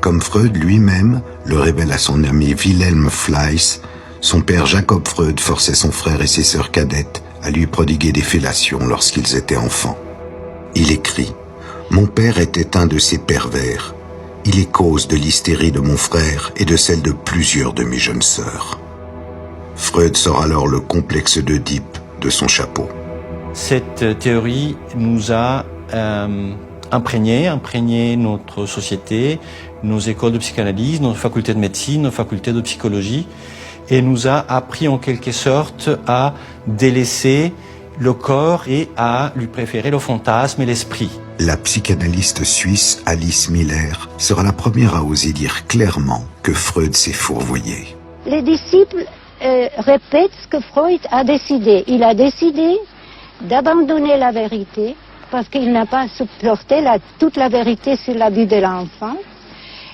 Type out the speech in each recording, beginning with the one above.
Comme Freud lui-même le révèle à son ami Wilhelm Fleiss, son père Jacob Freud forçait son frère et ses sœurs cadettes à lui prodiguer des fellations lorsqu'ils étaient enfants. Il écrit « Mon père était un de ces pervers. Il est cause de l'hystérie de mon frère et de celle de plusieurs de mes jeunes sœurs. » Freud sort alors le complexe d'Oedipe de son chapeau. Cette théorie nous a imprégné notre société, nos écoles de psychanalyse, nos facultés de médecine, nos facultés de psychologie, et nous a appris en quelque sorte à délaisser le corps et à lui préférer le fantasme et l'esprit. La psychanalyste suisse Alice Miller sera la première à oser dire clairement que Freud s'est fourvoyé. Les disciples répètent ce que Freud a décidé. Il a décidé d'abandonner la vérité parce qu'il n'a pas supporté toute la vérité sur l'abus de l'enfant.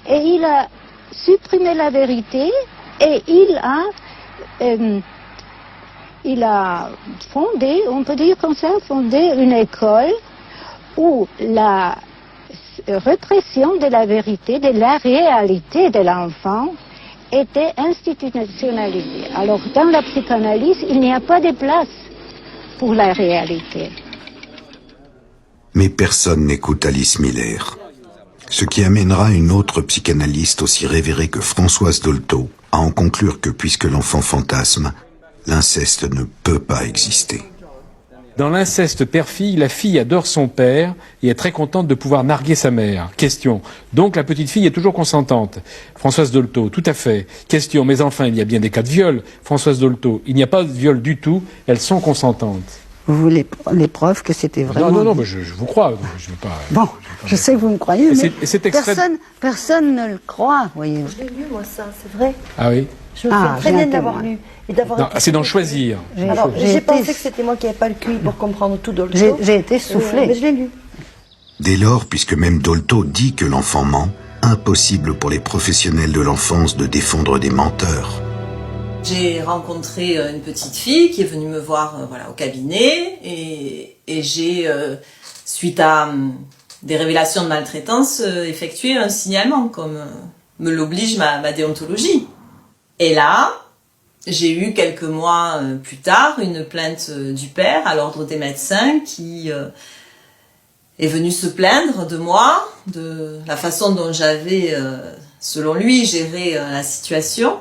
Et il a supprimé la vérité et il a fondé, on peut dire comme ça, fondé une école où la répression de la vérité, de la réalité de l'enfant était institutionnalisée. Alors dans la psychanalyse, il n'y a pas de place pour la réalité. Mais personne n'écoute Alice Miller. Ce qui amènera une autre psychanalyste aussi révérée que Françoise Dolto à en conclure que puisque l'enfant fantasme, l'inceste ne peut pas exister. Dans l'inceste père-fille, la fille adore son père et est très contente de pouvoir narguer sa mère. Question. Donc la petite fille est toujours consentante. Françoise Dolto, tout à fait. Question. Mais enfin, il y a bien des cas de viol. Françoise Dolto, il n'y a pas de viol du tout. Elles sont consentantes. Vous voulez les preuves que c'était vraiment... Non, mais je vous crois. Je veux pas... Bon, je sais que vous me croyez, mais extrait... personne ne le croit, voyez. Je l'ai lu, moi, ça, c'est vrai. Ah oui. Je me fais très bien d'avoir lu. C'est d'en choisir. Alors, j'ai pensé que c'était moi qui n'avais pas le QI pour comprendre tout Dolto. J'ai été soufflée. Mais je l'ai lu. Dès lors, puisque même Dolto dit que l'enfant ment, impossible pour les professionnels de l'enfance de défendre des menteurs. J'ai rencontré une petite fille qui est venue me voir au cabinet et j'ai, suite à des révélations de maltraitance, effectué un signalement, comme me l'oblige ma déontologie. Et là, j'ai eu quelques mois plus tard une plainte du père à l'ordre des médecins qui est venu se plaindre de moi, de la façon dont j'avais, selon lui, géré la situation.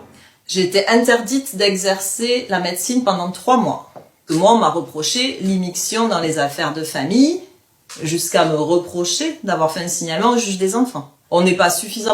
J'ai été interdite d'exercer la médecine pendant 3 mois. Moi, on m'a reproché l'immixtion dans les affaires de famille, jusqu'à me reprocher d'avoir fait un signalement au juge des enfants. On n'est pas suffisamment